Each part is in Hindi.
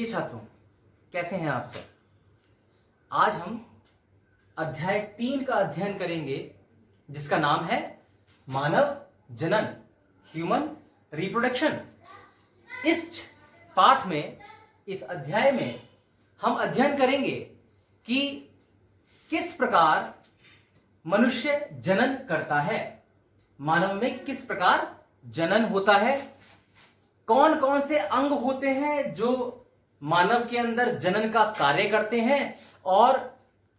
प्रिय छात्रों, कैसे हैं आप सब। आज हम अध्याय 3 का अध्ययन करेंगे जिसका नाम है मानव जनन, ह्यूमन रिप्रोडक्शन। इस पाठ में, इस अध्याय में हम अध्ययन करेंगे कि किस प्रकार मनुष्य जनन करता है, मानव में किस प्रकार जनन होता है, कौन कौन से अंग होते हैं जो मानव के अंदर जनन का कार्य करते हैं और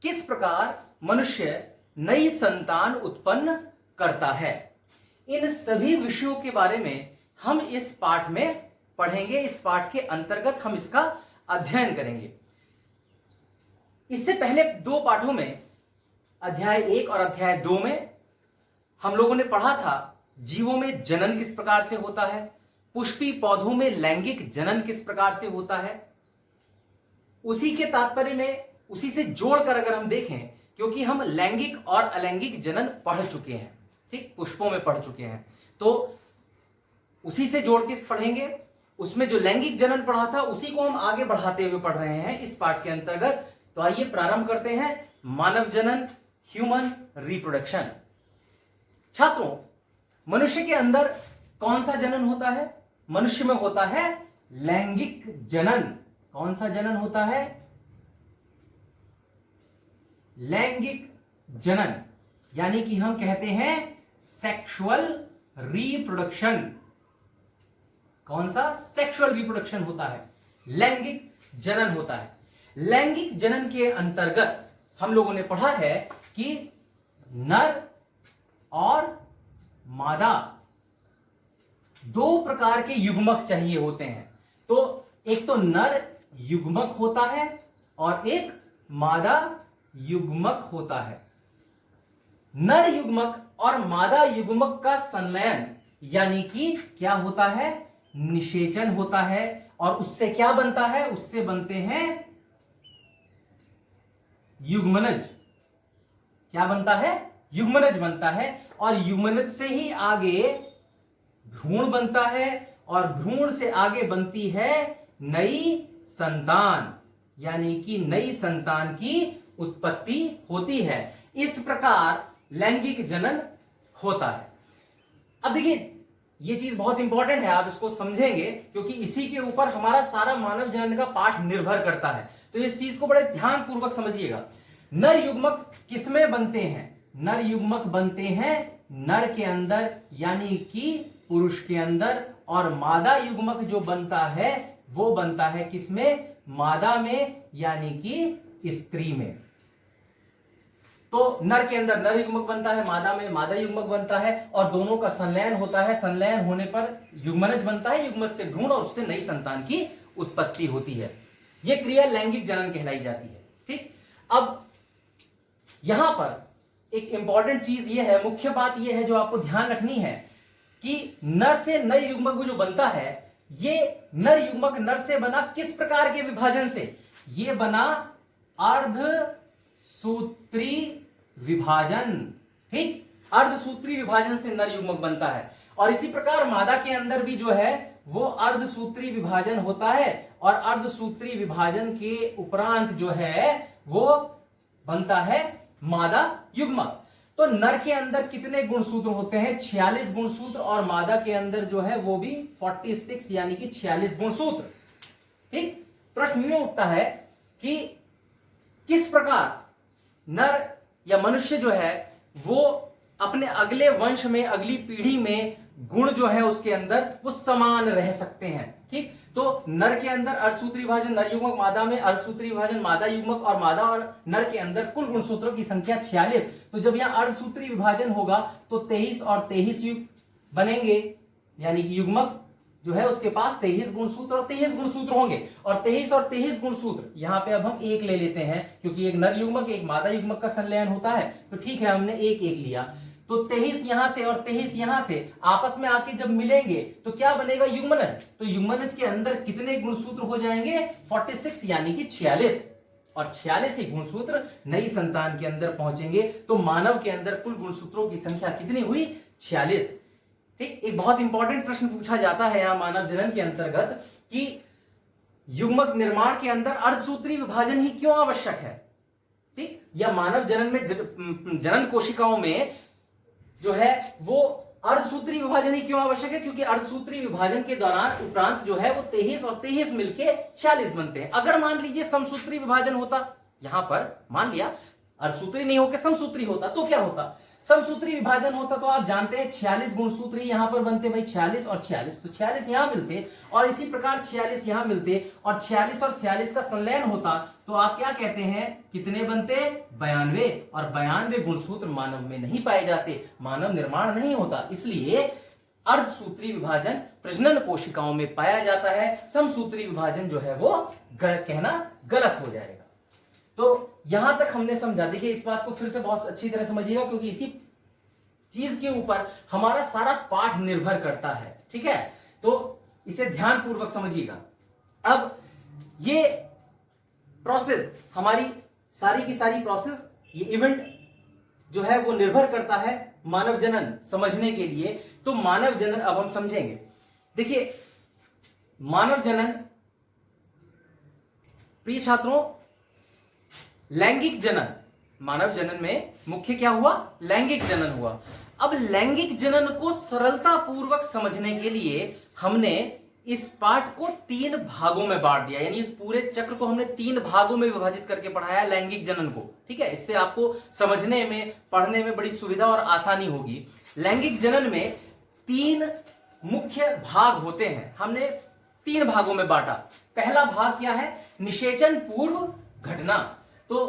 किस प्रकार मनुष्य नई संतान उत्पन्न करता है। इन सभी विषयों के बारे में हम इस पाठ में पढ़ेंगे। इस पाठ के अंतर्गत हम इसका अध्ययन करेंगे। इससे पहले 2 पाठों में, अध्याय 1 और अध्याय 2 में, हम लोगों ने पढ़ा था जीवों में जनन किस प्रकार से होता है, पुष्पी पौधों में लैंगिक जनन किस प्रकार से होता है। उसी के तात्पर्य में, उसी से जोड़कर अगर हम देखें, क्योंकि हम लैंगिक और अलैंगिक जनन पढ़ चुके हैं, ठीक, पुष्पों में पढ़ चुके हैं, तो उसी से जोड़ के पढ़ेंगे। उसमें जो लैंगिक जनन पढ़ा था उसी को हम आगे बढ़ाते हुए पढ़ रहे हैं इस पाठ के अंतर्गत। तो आइए प्रारंभ करते हैं। मानव जनन, ह्यूमन रिप्रोडक्शन। छात्रों, मनुष्य के अंदर कौन सा जनन होता है? मनुष्य में होता है लैंगिक जनन। कौन सा जनन होता है? लैंगिक जनन, यानी कि हम कहते हैं सेक्सुअल रिप्रोडक्शन। कौन सा? सेक्सुअल रिप्रोडक्शन होता है, लैंगिक जनन होता है। लैंगिक जनन के अंतर्गत हम लोगों ने पढ़ा है कि नर और मादा 2 प्रकार के युग्मक चाहिए होते हैं। तो एक तो नर युग्मक होता है और एक मादा युग्मक होता है। नर युग्मक और मादा युग्मक का संलयन यानी कि क्या होता है? निषेचन होता है। और उससे क्या बनता है? उससे बनते हैं युग्मनज। क्या बनता है? युग्मनज बनता है। और युग्मनज से ही आगे भ्रूण बनता है और भ्रूण से आगे बनती है नई संतान, यानी कि नई संतान की उत्पत्ति होती है। इस प्रकार लैंगिक जनन होता है। अब देखिए, यह चीज बहुत इंपॉर्टेंट है, आप इसको समझेंगे क्योंकि इसी के ऊपर हमारा सारा मानव जनन का पाठ निर्भर करता है। तो इस चीज को बड़े ध्यानपूर्वक समझिएगा। नर युग्मक किसमें बनते हैं? नर युग्मक बनते हैं नर के अंदर, यानी कि पुरुष के अंदर। और मादा युग्मक जो बनता है वो बनता है किसमें? मादा में, यानी कि स्त्री में। तो नर के अंदर नर युग्मक बनता है, मादा में मादा युग्मक बनता है और दोनों का संलयन होता है। संलयन होने पर युग्मनज बनता है, युग्मज से भ्रूण और उससे नई संतान की उत्पत्ति होती है। यह क्रिया लैंगिक जनन कहलाई जाती है। ठीक, अब यहां पर एक इंपॉर्टेंट चीज यह है, मुख्य बात यह है जो आपको ध्यान रखनी है कि नर से नर युग्मक जो बनता है, ये नर युग्मक नर से बना किस प्रकार के विभाजन से? ये बना अर्धसूत्री विभाजन। ठीक, अर्धसूत्री विभाजन से नर युग्मक बनता है। और इसी प्रकार मादा के अंदर भी जो है वो अर्धसूत्री विभाजन होता है। और अर्धसूत्री विभाजन के उपरांत जो है वो बनता है मादा युग्मक। तो नर के अंदर कितने गुणसूत्र होते हैं? 46 गुणसूत्र। और मादा के अंदर जो है वो भी 46, यानी कि 46 गुणसूत्र। ठीक, प्रश्न ये उठता है कि किस प्रकार नर या मनुष्य जो है वो अपने अगले वंश में, अगली पीढ़ी में गुण जो है उसके अंदर वो समान रह सकते हैं। ठीक, तो नर के अंदर अर्धसूत्री विभाजन नर युग्मक, मादा में अर्धसूत्री विभाजन मादा युग्मक, और मादा और नर के अंदर कुल गुणसूत्रों की संख्या 46। तो जब यहां अर्धसूत्री विभाजन होगा तो 23 और 23 युग बनेंगे, यानी कि युग्मक जो है उसके पास 23 गुणसूत्र और 23 गुणसूत्र होंगे। और 23 और 23 गुणसूत्र, यहां पे अब हम एक ले लेते हैं क्योंकि एक नर युग्मक एक मादा युग्मक का संलयन होता है। तो ठीक है, हमने एक लिया। तो 23 यहां से और 23 यहां से आपस में आके जब मिलेंगे तो क्या बनेगा? युग्मनज। तो युग्मनज के अंदर कितने गुणसूत्र हो जाएंगे? 46, यानी कि 46। और 46 ही गुणसूत्र नई संतान के अंदर पहुंचेंगे। तो मानव के अंदर कुल गुणसूत्रों की संख्या कितनी हुई? 46। ठीक, एक बहुत इंपॉर्टेंट प्रश्न पूछा जाता है यहां मानव जनन के अंतर्गत कि युग्मक निर्माण के अंदर अर्धसूत्री विभाजन ही क्यों आवश्यक है, ठीक, या मानव जनन में जनन कोशिकाओं में जो है वो अर्धसूत्री विभाजन ही क्यों आवश्यक है, क्योंकि अर्धसूत्री विभाजन के दौरान उपरांत जो है वो 23 और 23 मिलके 46 बनते हैं। अगर मान लीजिए समसूत्री विभाजन होता, यहां पर मान लिया अर्धसूत्री नहीं होकर समसूत्री होता, तो क्या होता, समसूत्री विभाजन होता तो आप जानते हैं 46 गुणसूत्री यहां पर बनते भाई, 46 और 46, तो 46 यहां मिलते और इसी प्रकार 46 यहां मिलते और 46 और 46 का संलयन होता तो आप क्या कहते हैं, कितने बनते, 92, और 92 गुणसूत्र मानव में नहीं पाए जाते, मानव निर्माण नहीं होता। इसलिए अर्धसूत्री विभाजन प्रजनन कोशिकाओं में पाया जाता है, समसूत्री विभाजन जो है वो कहना गलत हो जाएगा। तो यहां तक हमने समझा। देखिए इस बात को फिर से बहुत अच्छी तरह समझिएगा, क्योंकि इसी चीज के ऊपर हमारा सारा पाठ निर्भर करता है, ठीक है, तो इसे ध्यानपूर्वक समझिएगा। अब ये प्रोसेस हमारी सारी की सारी प्रोसेस, ये इवेंट जो है वो निर्भर करता है मानव जनन समझने के लिए। तो मानव जनन अब हम समझेंगे। देखिए मानव जनन, प्रिय छात्रों, लैंगिक जनन, मानव जनन में मुख्य क्या हुआ, लैंगिक जनन हुआ। अब लैंगिक जनन को सरलता पूर्वक समझने के लिए हमने इस पाठ को 3 भागों में बांट दिया, यानी इस पूरे चक्र को हमने 3 भागों में विभाजित करके पढ़ाया लैंगिक जनन को, ठीक है। इससे आपको समझने में, पढ़ने में बड़ी सुविधा और आसानी होगी। लैंगिक जनन में 3 मुख्य भाग होते हैं, हमने 3 भागों में बांटा। पहला भाग क्या है, निषेचन पूर्व घटना। तो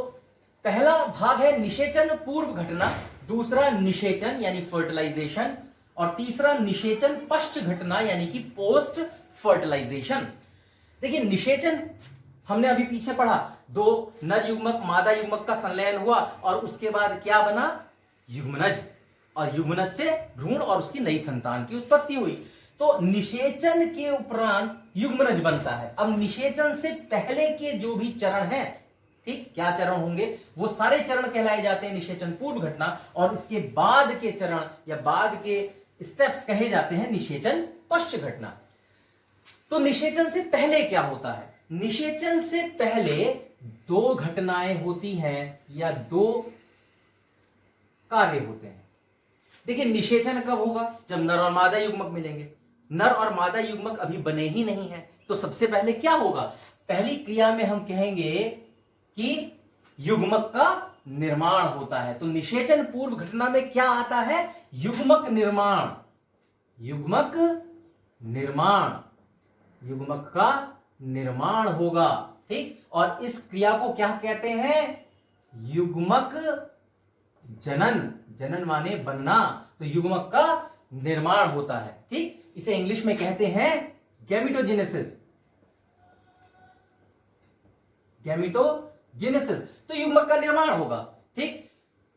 पहला भाग है निषेचन पूर्व घटना, दूसरा निषेचन यानी फर्टिलाइजेशन, और तीसरा निषेचन पश्च घटना यानी कि पोस्ट फर्टिलाइजेशन। देखिए निषेचन हमने अभी पीछे पढ़ा, 2 नर युग्मक मादा युग्मक का संलयन हुआ और उसके बाद क्या बना, युग्मनज, और युग्मनज से भ्रूण और उसकी नई संतान की उत्पत्ति हुई। तो निषेचन के उपरांत युग्मनज बनता है। अब निषेचन से पहले के जो भी चरण हैं, ठीक, क्या चरण होंगे, वो सारे चरण कहलाए जाते हैं निषेचन पूर्व घटना, और इसके बाद के चरण या बाद के स्टेप्स कहे जाते हैं निषेचन पश्च घटना। तो निषेचन से पहले क्या होता है, निषेचन से पहले 2 घटनाएं होती हैं या 2 कार्य होते हैं। देखिए निषेचन कब होगा, जब नर और मादा युग्मक मिलेंगे। नर और मादा युग्मक अभी बने ही नहीं है, तो सबसे पहले क्या होगा, पहली क्रिया में हम कहेंगे कि युग्मक का निर्माण होता है। तो निषेचन पूर्व घटना में क्या आता है, युग्मक निर्माण, युग्मक निर्माण, युग्मक का निर्माण होगा, ठीक। और इस क्रिया को क्या कहते हैं, युग्मक जनन, जनन माने बनना, तो युग्मक का निर्माण होता है, ठीक। इसे इंग्लिश में कहते हैं गैमेटोजेनेसिस, गैमेटोजेनेसिस। तो युग्मक का निर्माण होगा, ठीक।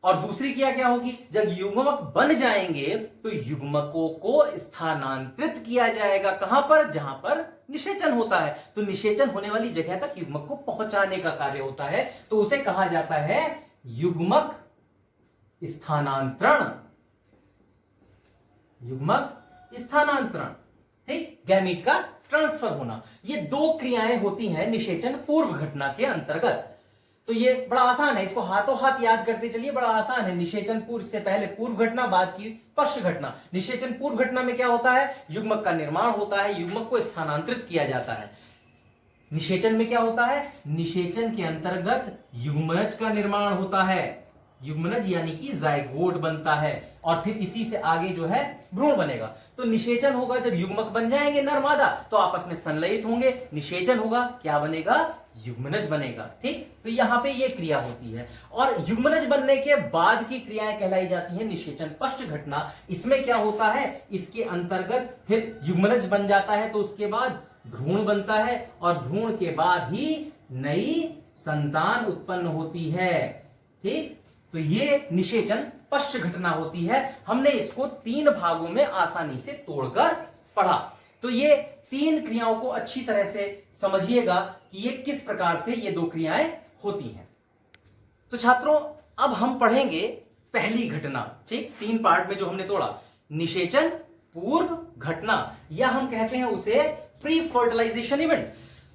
और दूसरी क्रिया क्या होगी, जब युग्मक बन जाएंगे तो युग्मकों को स्थानांतरित किया जाएगा, कहां पर, जहां पर निषेचन होता है। तो निषेचन होने वाली जगह तक युग्मक को पहुंचाने का कार्य होता है, तो उसे कहा जाता है युग्मक स्थानांतरण, युग्मक स्थानांतरण, ठीक, गैमीट का ट्रांसफर होना। ये 2 क्रियाएं होती हैं निषेचन पूर्व घटना के अंतर्गत। तो ये बड़ा आसान है, इसको हाथों हाथ याद करते चलिए, बड़ा आसान है। निषेचन पूर्व से पहले पूर्व घटना, बाद की पश्च घटना। निषेचन पूर्व घटना में क्या होता है, युग्मक का निर्माण होता है, युग्मक को स्थानांतरित किया जाता है। निषेचन में क्या होता है, निषेचन के अंतर्गत युग्मनज का निर्माण होता है, युग्मनज यानी कि जायगोट बनता है, और फिर इसी से आगे जो है भ्रूण बनेगा। तो निषेचन होगा जब युग्मक बन जाएंगे नर मादा, तो आपस में संलयित होंगे, निषेचन होगा, क्या बनेगा, युग्मनज बनेगा, ठीक। तो यहां पे ये क्रिया होती है। और युग्मनज बनने के बाद की क्रियाएं कहलाई जाती हैं निषेचन पश्च घटना। इसमें क्या होता है, इसके अंतर्गत फिर युग्मनज बन जाता है, तो उसके बाद भ्रूण बनता है, और भ्रूण के बाद ही नई संतान उत्पन्न होती है, ठीक। तो ये निषेचन पश्च घटना होती है। हमने इसको 3 भागों में आसानी से तोड़कर पढ़ा। तो ये 3 क्रियाओं को अच्छी तरह से समझिएगा कि ये किस प्रकार से ये 2 क्रियाएं होती हैं। तो छात्रों अब हम पढ़ेंगे पहली घटना, ठीक, 3 पार्ट में जो हमने तोड़ा, निषेचन पूर्व घटना, या हम कहते हैं उसे प्री फर्टिलाइजेशन इवेंट।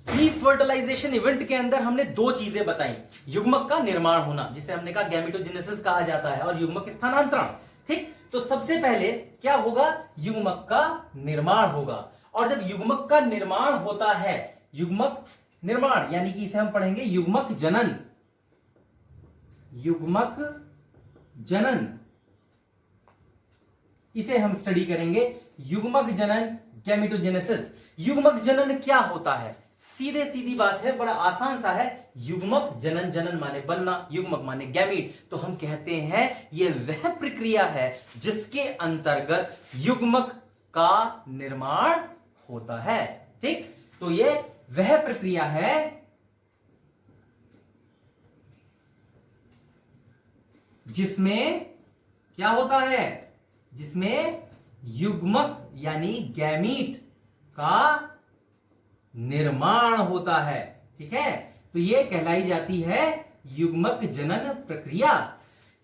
डीफर्टिलाइजेशन इवेंट के अंदर हमने दो चीजें बताई, युग्मक का निर्माण होना जिसे हमने कहा गैमेटोजेनेसिस कहा जाता है, और युग्मक स्थानांतरण। ठीक, तो सबसे पहले क्या होगा, युग्मक का निर्माण होगा। और जब युग्मक का निर्माण होता है, युग्मक निर्माण यानी कि इसे हम पढ़ेंगे युग्मक जनन। युग्मक जनन इसे हम स्टडी करेंगे, युग्मक जनन गैमेटोजेनेसिस। युग्मक जनन क्या होता है, सीधे सीधी बात है, बड़ा आसान सा है। युग्मक जनन, जनन माने बनना, युग्मक माने गैमीट, तो हम कहते हैं यह वह प्रक्रिया है जिसके अंतर्गत युग्मक का निर्माण होता है। ठीक, तो यह वह प्रक्रिया है जिसमें क्या होता है, जिसमें युग्मक यानी गैमीट का निर्माण होता है। ठीक है, तो यह कहलाई जाती है युग्मक जनन प्रक्रिया।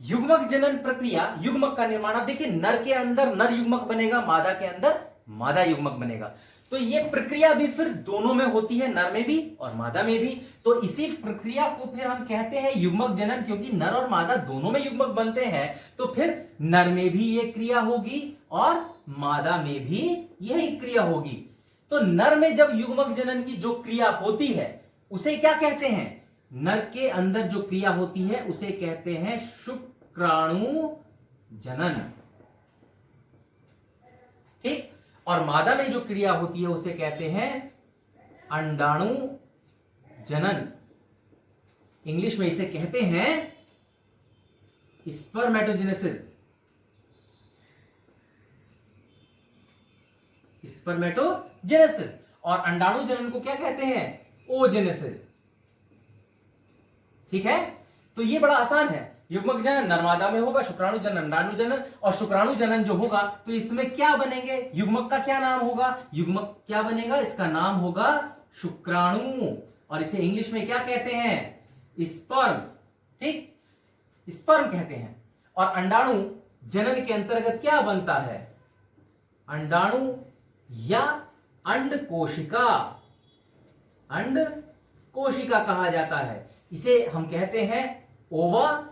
युग्मक जनन प्रक्रिया, युग्मक का निर्माण। अब देखिए, नर के अंदर नर युग्मक बनेगा, मादा के अंदर मादा युग्मक बनेगा, तो यह प्रक्रिया भी फिर दोनों में होती है, नर में भी और मादा में भी। तो इसी प्रक्रिया को फिर हम कहते हैं युग्मक जनन, क्योंकि नर और मादा दोनों में युग्मक बनते हैं, तो फिर नर में भी यह क्रिया होगी और मादा में भी यही क्रिया होगी। तो नर में जब युग्मक जनन की जो क्रिया होती है उसे क्या कहते हैं, नर के अंदर जो क्रिया होती है उसे कहते हैं शुक्राणु जनन। ठीक, और मादा में जो क्रिया होती है उसे कहते हैं अंडाणु जनन। इंग्लिश में इसे कहते हैं स्पर्मेटोजेनेसिस। स्पर्मेटोजेनेसिस। और अंडाणु जनन को क्या कहते हैं, ओजेनेसिस। ठीक है, तो ये बड़ा आसान है। युग्मक जनन नरमादा में होगा, शुक्राणु जनन अंडाणु जनन, और शुक्राणु जनन जो होगा तो इसमें क्या बनेंगे, युग्मक का क्या नाम होगा, युग्मक क्या बनेगा, इसका नाम होगा शुक्राणु, और इसे इंग्लिश में क्या कहते हैं, स्पर्म्स। ठीक, स्पर्म कहते हैं। और अंडाणु जनन के अंतर्गत क्या बनता है, अंडाणु या अंड कोशिका, अंड कोशिका कहा जाता है। इसे हम कहते हैं ओवा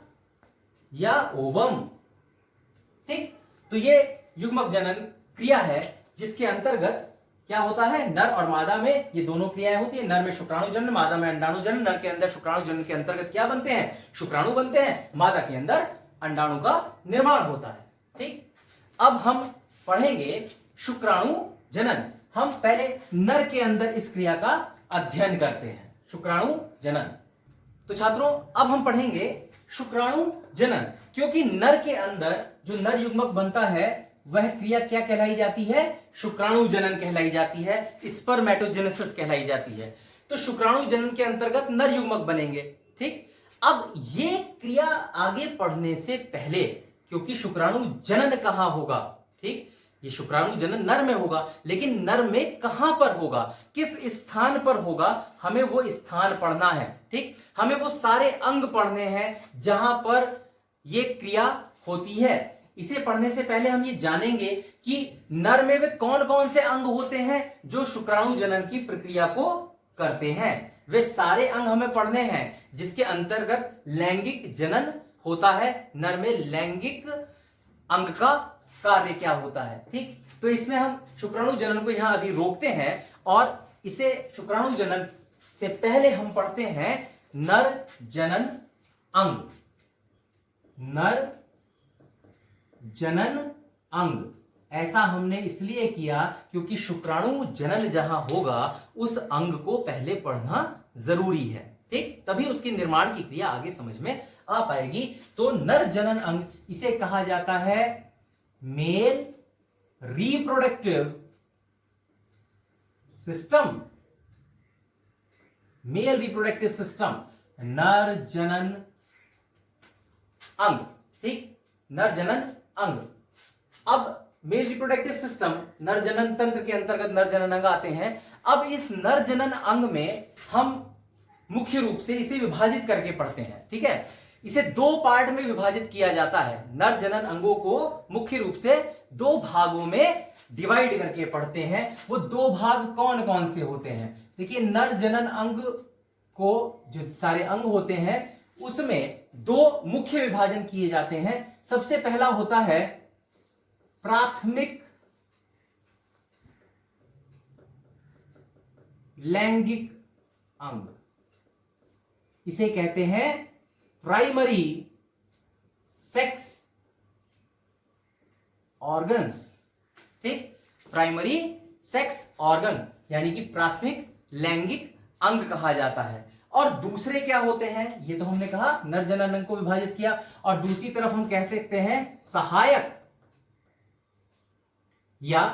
या ओवम। ठीक, तो ये युग्मक जनन क्रिया है जिसके अंतर्गत क्या होता है, नर और मादा में ये दोनों क्रियाएं होती है। नर में शुक्राणु जनन, मादा में अंडाणु जनन। नर के अंदर शुक्राणु जनन के अंतर्गत क्या बनते हैं, शुक्राणु बनते हैं, मादा के अंदर अंडाणु का निर्माण होता है। ठीक, अब हम पढ़ेंगे शुक्राणु जनन। हम पहले नर के अंदर इस क्रिया का अध्ययन करते हैं, शुक्राणु जनन। तो छात्रों, अब हम पढ़ेंगे शुक्राणु जनन, क्योंकि नर के अंदर जो नर युग्मक बनता है वह क्रिया क्या कहलाई जाती है, शुक्राणु जनन कहलाई जाती है, स्पर्मेटोजेनेसिस कहलाई जाती है। तो शुक्राणु जनन के अंतर्गत नर युग्मक बनेंगे। ठीक, अब ये क्रिया आगे पढ़ने से पहले, क्योंकि शुक्राणु जनन कहां होगा, ठीक, ये शुक्राणु जनन नर में होगा, लेकिन नर में कहां पर होगा, किस स्थान पर होगा, हमें वो स्थान पढ़ना है। ठीक, हमें वो सारे अंग पढ़ने हैं जहां पर ये क्रिया होती है। इसे पढ़ने से पहले हम ये जानेंगे कि नर में वे कौन कौन से अंग होते हैं जो शुक्राणु जनन की प्रक्रिया को करते हैं। वे सारे अंग हमें पढ़ने हैं जिसके अंतर्गत लैंगिक जनन होता है। नर में लैंगिक अंग का कार्य क्या होता है। ठीक, तो इसमें हम शुक्राणु जनन को यहां अभी रोकते हैं और इसे शुक्राणु जनन से पहले हम पढ़ते हैं नर जनन अंग। नर जनन अंग, ऐसा हमने इसलिए किया क्योंकि शुक्राणु जनन जहां होगा उस अंग को पहले पढ़ना जरूरी है। ठीक, तभी उसके निर्माण की क्रिया आगे समझ में आ पाएगी। तो नर जनन अंग, इसे कहा जाता है male reproductive system. Male reproductive system, नर जनन अंग। ठीक, नर जनन अंग। अब मेल रिप्रोडक्टिव सिस्टम, नर जनन तंत्र के अंतर्गत नर जनन अंग आते हैं। अब इस नर जनन अंग में हम मुख्य रूप से इसे विभाजित करके पढ़ते हैं। ठीक है, इसे दो पार्ट में विभाजित किया जाता है। नर जनन अंगों को मुख्य रूप से दो भागों में डिवाइड करके पढ़ते हैं। वो दो भाग कौन कौन से होते हैं, देखिए नर जनन अंग को जो सारे अंग होते हैं उसमें दो मुख्य विभाजन किए जाते हैं। सबसे पहला होता है प्राथमिक लैंगिक अंग, इसे कहते हैं प्राइमरी सेक्स ऑर्गन्स। ठीक, प्राइमरी सेक्स ऑर्गन यानी कि प्राथमिक लैंगिक अंग कहा जाता है। और दूसरे क्या होते हैं, ये तो हमने कहा नर जनन अंग को विभाजित किया। और दूसरी तरफ हम कह सकते हैं सहायक या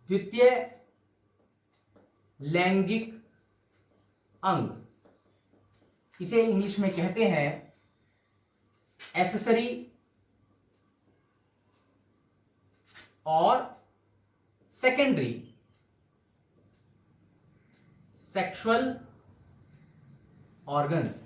द्वितीय लैंगिक अंग, इसे इंग्लिश में कहते हैं एक्सेसरी और सेकेंडरी सेक्सुअल ऑर्गन्स।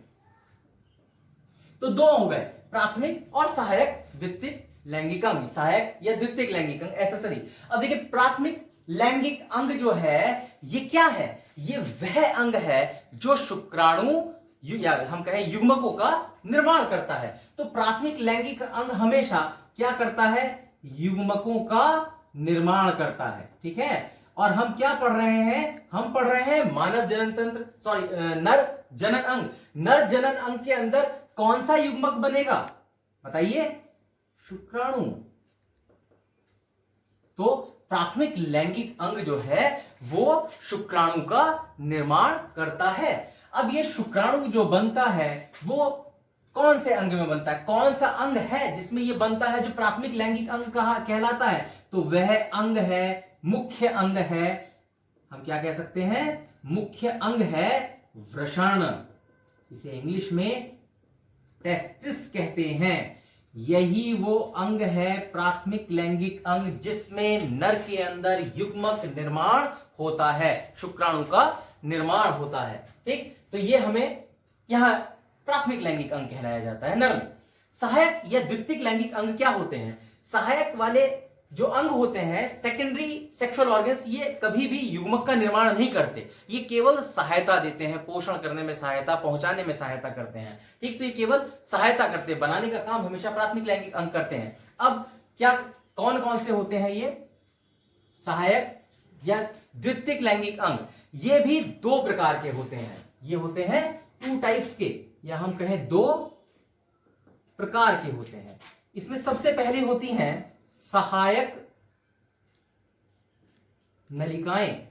तो दो हो गए, प्राथमिक और सहायक द्वितीयक लैंगिक अंग, सहायक या द्वितीयक लैंगिक अंग एक्सेसरी। अब देखिए प्राथमिक लैंगिक अंग जो है ये क्या है, ये वह अंग है जो शुक्राणु या हम कहें युग्मकों का निर्माण करता है। तो प्राथमिक लैंगिक अंग हमेशा क्या करता है, युग्मकों का निर्माण करता है। ठीक है, और हम क्या पढ़ रहे हैं, हम पढ़ रहे हैं मानव जनन तंत्र, नर जनन अंग। नर जनन अंग के अंदर कौन सा युग्मक बनेगा बताइए, शुक्राणु। तो प्राथमिक लैंगिक अंग जो है वो शुक्राणु का निर्माण करता है। अब ये शुक्राणु जो बनता है वो कौन से अंग में बनता है, कौन सा अंग है जिसमें ये बनता है जो प्राथमिक लैंगिक अंग कहलाता है, तो वह अंग है, मुख्य अंग है, हम क्या कह सकते हैं, मुख्य अंग है वृषण, इसे इंग्लिश में टेस्टिस कहते हैं। यही वो अंग है प्राथमिक लैंगिक अंग जिसमें नर के अंदर युग्मक निर्माण होता है, शुक्राणु का निर्माण होता है। ठीक, तो ये हमें यहां प्राथमिक लैंगिक अंग कहलाया जाता है नर में। सहायक या द्वितीयक लैंगिक अंग क्या होते हैं, सहायक वाले जो अंग होते हैं सेकेंडरी सेक्सुअल ऑर्गन्स, ये कभी भी युग्मक का निर्माण नहीं करते, ये केवल सहायता देते हैं, पोषण करने में सहायता, पहुंचाने में सहायता करते हैं। ठीक, तो ये केवल सहायता करते हैं, बनाने का काम हमेशा प्राथमिक लैंगिक अंग करते हैं। अब क्या कौन कौन से होते हैं ये सहायक या द्वितीयक लैंगिक अंग, ये भी दो प्रकार के होते हैं, ये होते हैं टू टाइप्स के, या हम कहें दो प्रकार के होते हैं। इसमें सबसे पहले होती हैं सहायक नलिकाएं।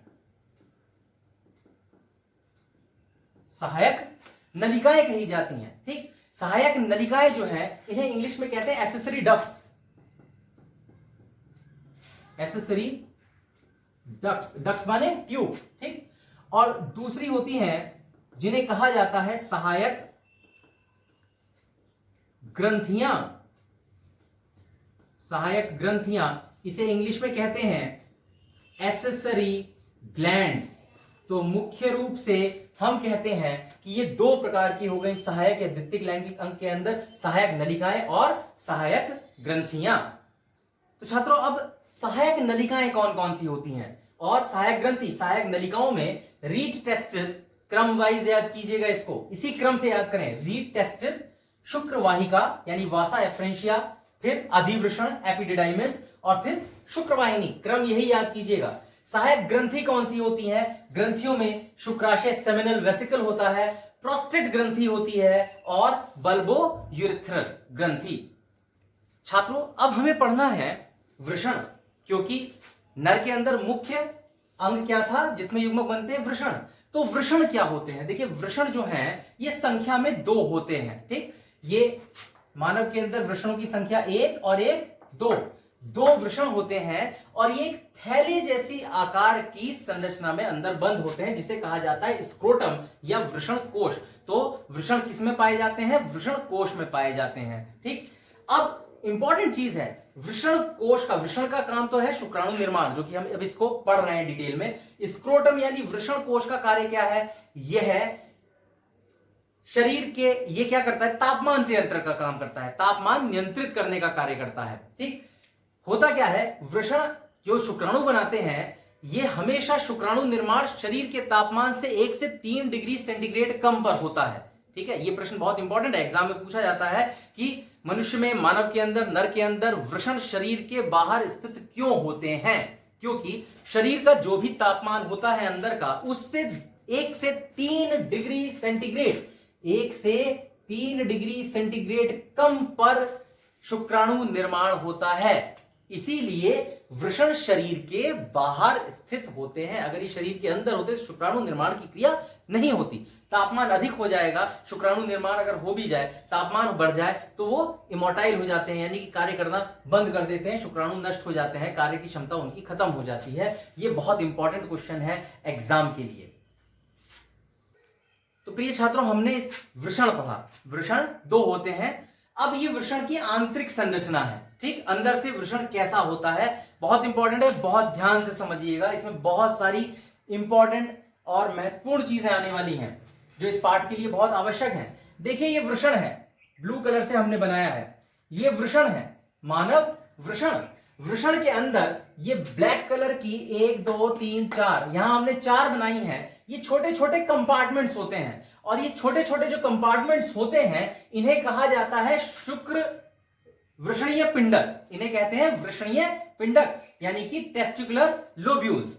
सहायक नलिकाएं कही जाती हैं। ठीक, सहायक नलिकाएं जो हैं इन्हें इंग्लिश में कहते हैं accessory ducts, accessory ducts, ducts माने ट्यूब। ठीक, और दूसरी होती हैं जिन्हें कहा जाता है सहायक ग्रंथियां, सहायक ग्रंथियां, इसे इंग्लिश में कहते हैं एक्सेसरी ग्लैंड्स। तो मुख्य रूप से हम कहते हैं कि ये दो प्रकार की हो गई सहायक या द्वितीयक लैंगिक अंग के अंदर, सहायक नलिकाएं और सहायक ग्रंथियां। तो छात्रों अब सहायक नलिकाएं कौन कौन सी होती हैं और सहायक ग्रंथि, सहायक नलिकाओं में रीट टेस्टिस, क्रम वाइज याद कीजिएगा, इसको इसी क्रम से याद करें, रीट टेस्टिस, शुक्रवाहिका यानी वासा एफ्रेंशिया, फिर अधिवृषण एपिडिडाइमिस, और फिर शुक्रवाहिनी, क्रम यही याद कीजिएगा। सहायक ग्रंथि कौन सी होती है, ग्रंथियों में शुक्राशय सेमिनल वेसिकल होता है, प्रोस्टेट ग्रंथि होती है और बल्बो यूरिथ्रल ग्रंथि। छात्रों अब हमें पढ़ना है वृषण, क्योंकि नर के अंदर मुख्य अंग क्या था जिसमें युग्मक बनते हैं, वृषण। तो वृषण क्या होते हैं, देखिए वृषण जो हैं ये संख्या में दो होते हैं। ठीक, ये मानव के अंदर वृषणों की संख्या एक और एक दो वृषण होते हैं और ये एक थैले जैसी आकार की संरचना में अंदर बंद होते हैं जिसे कहा जाता है स्क्रोटम या वृषण कोश। तो वृषण किस में पाए जाते हैं, वृषण कोश में पाए जाते हैं। ठीक, अब इंपॉर्टेंट चीज है वृषण कोश का, वृषण का काम तो है शुक्राणु निर्माण, जो कि हम अब इसको पढ़ रहे हैं डिटेल में। स्क्रोटम यानी वृषण कोश का कार्य क्या है, यह है शरीर के, ये क्या करता है, तापमान नियंत्रण का काम करता है, तापमान नियंत्रित करने का कार्य करता है। ठीक, होता क्या है, वृषण जो शुक्राणु बनाते हैं ये हमेशा शुक्राणु निर्माण शरीर के तापमान से 1 से 3 डिग्री सेंटीग्रेड कम पर होता है। ठीक है, ये प्रश्न बहुत इंपॉर्टेंट है, एग्जाम में पूछा जाता है कि मनुष्य में, मानव के अंदर, नर के अंदर वृषण शरीर के बाहर स्थित क्यों होते हैं? क्योंकि शरीर का जो भी तापमान होता है अंदर का, उससे 1 से 3 डिग्री सेंटीग्रेड, 1 से 3 डिग्री सेंटीग्रेड कम पर शुक्राणु निर्माण होता है। इसीलिए वृषण शरीर के बाहर स्थित होते हैं। अगर ये शरीर के अंदर होते तो शुक्राणु निर्माण की क्रिया नहीं होती। तापमान अधिक हो जाएगा, शुक्राणु निर्माण अगर हो भी जाए, तापमान बढ़ जाए तो वो इमोटाइल हो जाते हैं, यानी कि कार्य करना बंद कर देते हैं, शुक्राणु नष्ट हो जाते हैं, कार्य की क्षमता उनकी खत्म हो जाती है। ये बहुत इंपॉर्टेंट क्वेश्चन है एग्जाम के लिए। तो प्रिय छात्रों, हमने वृषण पढ़ा, वृषण 2 होते हैं। अब ये वृषण की आंतरिक संरचना है। ठीक, अंदर से वृषण कैसा होता है, बहुत इंपॉर्टेंट है, बहुत ध्यान से समझिएगा। इसमें बहुत सारी इंपॉर्टेंट और महत्वपूर्ण चीजें आने वाली हैं जो इस पाठ के लिए बहुत आवश्यक हैं। देखिए, ये वृषण है, ब्लू कलर से हमने बनाया है, ये वृषण है, मानव वृषण। वृषण के अंदर ये ब्लैक कलर की 1 2 3 4, यहां हमने 4 बनाई है। ये छोटे छोटे कंपार्टमेंट्स होते हैं, और ये छोटे छोटे जो कंपार्टमेंट्स होते हैं इन्हें कहा जाता है शुक्र वृषणीय पिंडक। इन्हें कहते हैं वृषणीय पिंडक, यानी कि टेस्टिकुलर लोब्यूल्स।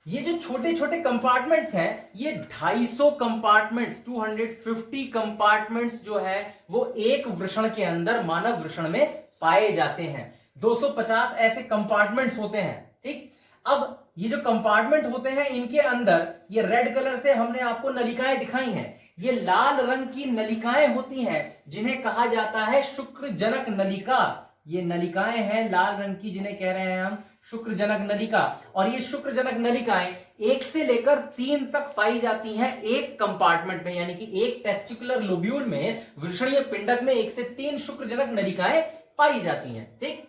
ये जो छोटे छोटे कंपार्टमेंट्स हैं, ये 250 कंपार्टमेंट्स, 250 कंपार्टमेंट्स जो है वो एक वृषण के अंदर, मानव वृषण में पाए जाते हैं। 250 ऐसे कंपार्टमेंट्स होते हैं। ठीक, अब ये जो कंपार्टमेंट होते हैं इनके अंदर ये रेड कलर से हमने आपको नलिकाएं दिखाई हैं, ये लाल रंग की नलिकाएं होती हैं जिन्हें कहा जाता है शुक्रजनक नलिका। ये नलिकाएं हैं लाल रंग की जिन्हें कह रहे हैं हम शुक्रजनक नलिका। और ये शुक्रजनक नलिकाएं 1 से लेकर 3 तक पाई जाती हैं एक कंपार्टमेंट में, यानी कि एक टेस्टिकुलर लोब्यूल में, वृषणीय पिंडक में 1 से 3 शुक्रजनक नलिकाएं पाई जाती हैं। ठीक,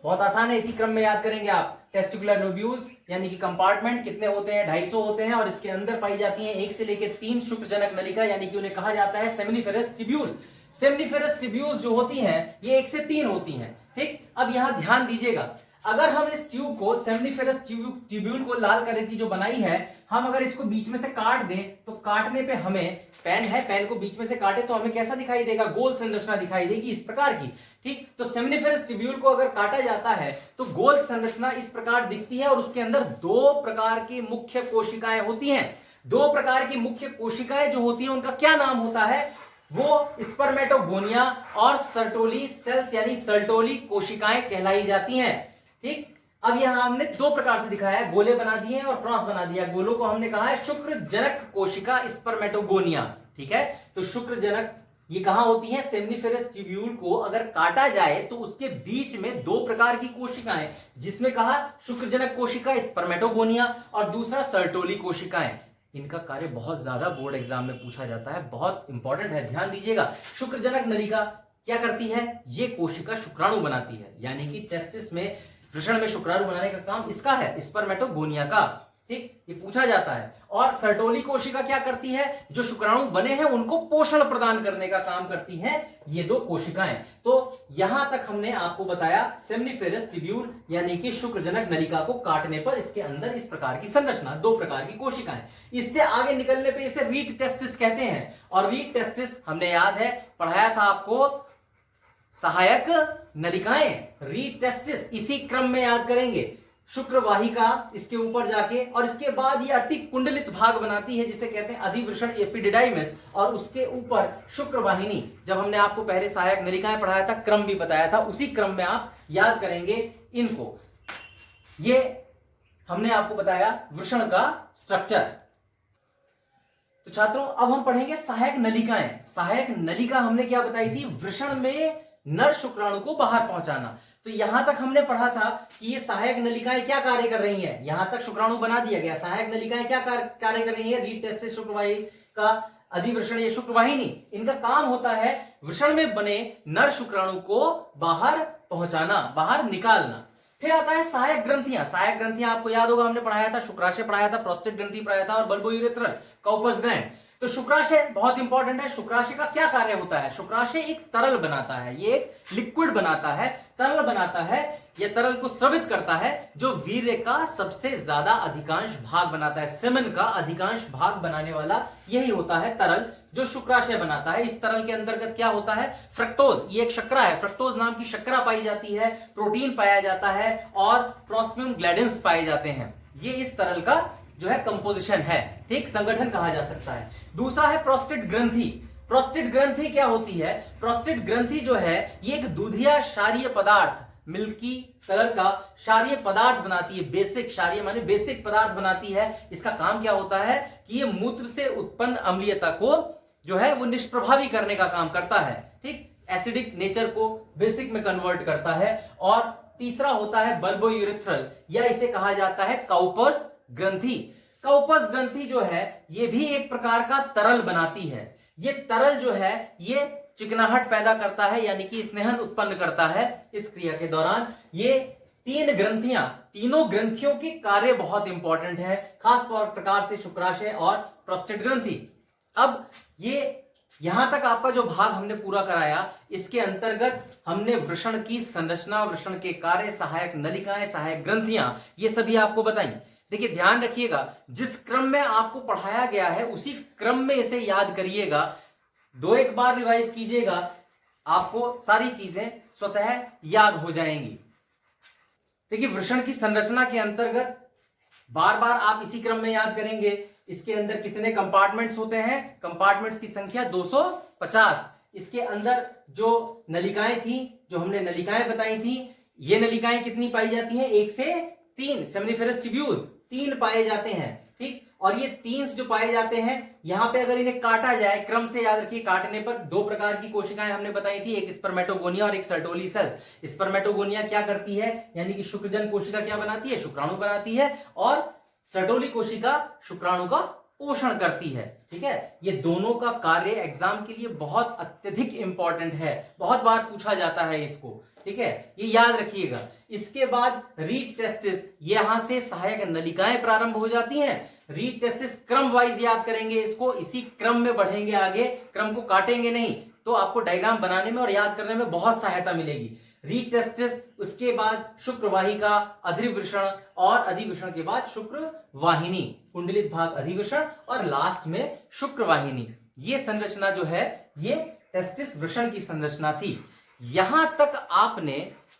बहुत आसान है, इसी क्रम में याद करेंगे आप। टेस्टिकुलर लोब्यूल्स यानी कि कंपार्टमेंट कितने होते हैं, 250 होते हैं, और इसके अंदर पाई जाती हैं 1 से लेकर 3 शुक्रजनक नलिका, यानी कि उन्हें कहा जाता है सेमिनिफेरस ट्यूब्यूल। सेमिनिफेरस ट्यूब्यूल्स जो होती हैं ये 1 से 3 होती हैं। ठीक, अब यहां ध्यान दीजिएगा, अगर हम इस ट्यूब को, सेमिनिफेरस ट्यूब्यूल को लाल कलर की जो बनाई है, हम अगर इसको बीच में से काट दें तो काटने पे हमें, पेन है, पेन को बीच में से काटे तो हमें कैसा दिखाई देगा, गोल संरचना दिखाई देगी इस प्रकार की। ठीक, तो सेमिनिफेरस ट्यूब्यूल को अगर काटा जाता है तो गोल संरचना इस प्रकार दिखती है, और उसके अंदर 2 प्रकार की मुख्य कोशिकाएं होती हैं। 2 प्रकार की मुख्य कोशिकाएं जो होती हैं उनका क्या नाम होता है, वो स्पर्मेटोगोनिया और सर्टोली सेल्स यानी सर्टोली कोशिकाएं कहलाई जाती हैं। ठीक, अब यहां हमने 2 प्रकार से दिखाया है, गोले बना दिए हैं और क्रॉस बना दिया। गोलों को हमने कहा है शुक्रजनक कोशिका स्पर्मेटोगोनिया। ठीक है, तो शुक्रजनक ये कहां होती है, सेमिनिफेरस ट्यूब्यूल को अगर काटा जाए तो उसके बीच में 2 प्रकार की कोशिकाएं, जिसमें कहा शुक्रजनक कोशिका स्पर्मेटोगोनिया और दूसरा सर्टोली कोशिकाएं। इनका कार्य बहुत ज्यादा बोर्ड एग्जाम में पूछा जाता है, बहुत इंपॉर्टेंट है, ध्यान दीजिएगा। शुक्रजनक नलिका क्या करती है, ये कोशिका शुक्राणु बनाती है, यानी कि टेस्टिस में, वृषण में शुक्राणु बनाने का काम इसका है, स्पर्मेटोगोनिया का। ठीक, ये पूछा जाता है। और सर्टोली कोशिका क्या करती है, जो शुक्राणु बने हैं उनको पोषण प्रदान करने का काम करती हैं ये 2 कोशिकाएं। तो यहां तक हमने आपको बताया सेमिनिफेरस ट्यूब्यूल यानी कि शुक्रजनक नलिका को काटने पर इसके अंदर इस प्रकार की संरचना, 2 प्रकार की कोशिकाएं। इससे आगे निकलने पे इसे रीट टेस्टिस कहते हैं। और रीट टेस्टिस हमने याद है पढ़ाया था आपको, सहायक नलिकाएं, रीट टेस्टिस, इसी क्रम में याद करेंगे। शुक्रवाहिका इसके ऊपर जाके, और इसके बाद ये अति कुंडलित भाग बनाती है जिसे कहते हैं अधिवृषण एपिडिडाइमिस, और उसके ऊपर शुक्रवाहिनी। जब हमने आपको पहले सहायक नलिकाएं पढ़ाया था, क्रम भी बताया था, उसी क्रम में आप याद करेंगे इनको। ये हमने आपको बताया वृषण का स्ट्रक्चर। तो छात्रों, अब हम पढ़ेंगे सहायक नलिकाएं। सहायक नलिका हमने क्या बताई थी, वृषण में नर शुक्राणु को बाहर पहुंचाना। तो यहां तक हमने पढ़ा था कि ये सहायक नलिकाएं क्या कार्य कर रही हैं। यहां तक शुक्राणु बना दिया गया, सहायक नलिकाएं क्या कार्य कर रही है, रीट टेस्टिस शुक्रवाहिका अधिवृषण या शुक्रवाहिनी, इनका काम होता है वृषण में बने नर शुक्राणु को बाहर पहुंचाना, बाहर निकालना। फिर आता है सहायक ग्रंथियां। सहायक ग्रंथियां आपको याद होगा हमने पढ़ाया था, शुक्राशय पढ़ाया था, प्रोस्टेट ग्रंथि पढ़ाया था, और बल्बो यूरेथ्रल, काउपर्स ग्लैंड। तो शुक्राशय बहुत इंपॉर्टेंट है। शुक्राशय का क्या कार्य होता है? शुक्राशय एक तरल बनाता है, ये एक लिक्विड बनाता है, तरल बनाता है, ये तरल को स्रवित करता है, जो वीर्य का सबसे ज्यादा अधिकांश भाग बनाता है। सेमन का अधिकांश भाग बनाने वाला यही होता है तरल, जो शुक्राशय बनाता है। इस तरल के अंतर्गत क्या होता है? फ्रक्टोज, ये एक शर्करा है, फ्रक्टोज नाम की शर्करा पाई जाती है, प्रोटीन पाया जाता है और प्रोस्मियम ग्लैंडिन्स पाए जाते हैं। ये इस तरल का जो है कंपोजिशन है, ठीक, संगठन कहा जा सकता है। दूसरा है प्रोस्टेट ग्रंथि। प्रोस्टेट ग्रंथि क्या होती है? प्रोस्टेट ग्रंथि जो है ये एक दूधिया क्षारीय पदार्थ, मिल्की कलर का क्षारीय पदार्थ बनाती है। बेसिक, क्षारीय माने बेसिक पदार्थ बनाती है। इसका काम क्या होता है कि ये मूत्र से उत्पन्न अम्लीयता को जो है वो निष्प्रभावी करने का काम करता है, ठीक, एसिडिक नेचर को बेसिक में कन्वर्ट करता है। और तीसरा होता है बल्बोयूरेथ्रल, या इसे कहा जाता है काउपर्स ग्रंथि। काउपर्स ग्रंथि जो है ये भी एक प्रकार का तरल बनाती है। ये तरल जो है ये चिकनाहट पैदा करता है, यानी कि स्नेहन उत्पन्न करता है। इस क्रिया के दौरान ये तीन ग्रंथियां, तीनों ग्रंथियों के कार्य बहुत इंपॉर्टेंट है, खास प्रकार से शुक्राशय और प्रोस्टेट ग्रंथि। अब ये यहां तक आपका जो भाग हमने पूरा कराया, इसके अंतर्गत हमने वृषण की संरचना, वृषण के कार्य, सहायक नलिकाएं, सहायक ग्रंथियां, ये सभी आपको बताई। देखिए ध्यान रखिएगा, जिस क्रम में आपको पढ़ाया गया है उसी क्रम में इसे याद करिएगा, दो एक बार रिवाइज कीजिएगा, आपको सारी चीजें स्वतः याद हो जाएंगी। देखिए वृषण की संरचना के अंतर्गत बार बार आप इसी क्रम में याद करेंगे। इसके अंदर कितने कंपार्टमेंट्स होते हैं? कंपार्टमेंट्स की संख्या 250। इसके अंदर जो नलिकाएं थी, जो हमने नलिकाएं बताई थी, ये नलिकाएं कितनी पाई जाती हैं? 1 से 3 सेमिनिफेरस ट्यूब्यूल्स 3 पाए जाते हैं, ठीक। और ये 3 जो पाए जाते हैं, यहां पे अगर इन्हें काटा जाए, क्रम से याद रखिए, काटने पर 2 प्रकार की कोशिकाएं हमने बताई थी, एक स्पर्मेटोगोनिया और एक सर्टोली सेल्स। स्पर्मेटोगोनिया क्या करती है, यानी कि शुक्रजन कोशिका क्या बनाती है? शुक्राणु बनाती है। और सर्टोली कोशिका शुक्राणु का पोषण करती है, ठीक है। ये दोनों का कार्य एग्जाम के लिए बहुत अत्यधिक इंपॉर्टेंट है, बहुत बार पूछा जाता है इसको, ठीक है, ये याद रखिएगा। इसके बाद रीट टेस्टिस, यहां से सहायक नलिकाएं प्रारंभ हो जाती हैं। रीट टेस्टिस क्रम वाइज याद करेंगे इसको, इसी क्रम में बढ़ेंगे आगे, क्रम को काटेंगे नहीं, तो आपको डायग्राम बनाने में और याद करने में बहुत सहायता मिलेगी। रीट टेस्टिस, उसके बाद शुक्रवाहिका, अधिवृषण, और अधिवृषण के बाद शुक्रवाहिनी, कुंडलित भाग अधिवृषण, और लास्ट में शुक्रवाहिनी। ये संरचना जो है ये टेस्टिस वृषण की संरचना थी। यहां तक आपने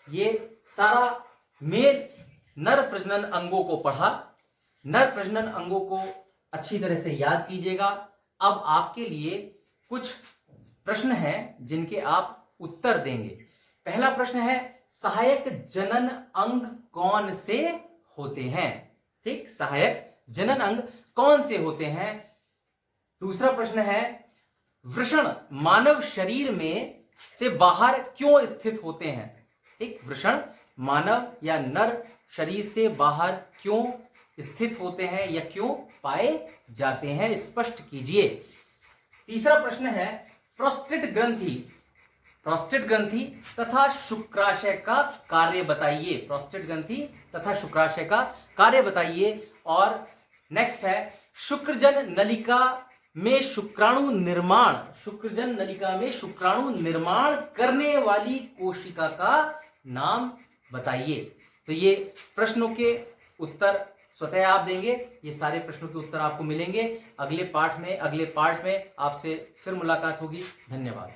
ये सारा मेल नर प्रजनन अंगों को पढ़ा। नर प्रजनन अंगों को अच्छी तरह से याद कीजिएगा। अब आपके लिए कुछ प्रश्न हैं जिनके आप उत्तर देंगे। पहला प्रश्न है, सहायक जनन अंग कौन से होते हैं? ठीक, सहायक जनन अंग कौन से होते हैं? दूसरा प्रश्न है, वृषण मानव शरीर में से बाहर क्यों स्थित होते हैं? ठीक, वृषण मानव या नर शरीर से बाहर क्यों स्थित होते हैं या क्यों पाए जाते हैं, स्पष्ट कीजिए। तीसरा प्रश्न है, प्रोस्टेट ग्रंथि, प्रोस्टेट ग्रंथि तथा शुक्राशय का कार्य बताइए। प्रोस्टेट ग्रंथि तथा शुक्राशय का कार्य बताइए। और नेक्स्ट है, शुक्रजन नलिका में शुक्राणु निर्माण, शुक्रजन नलिका में शुक्राणु निर्माण करने वाली कोशिका का नाम बताइए। तो ये प्रश्नों के उत्तर स्वतः आप देंगे। ये सारे प्रश्नों के उत्तर आपको मिलेंगे अगले पाठ में। अगले पार्ट में आपसे फिर मुलाकात होगी। धन्यवाद।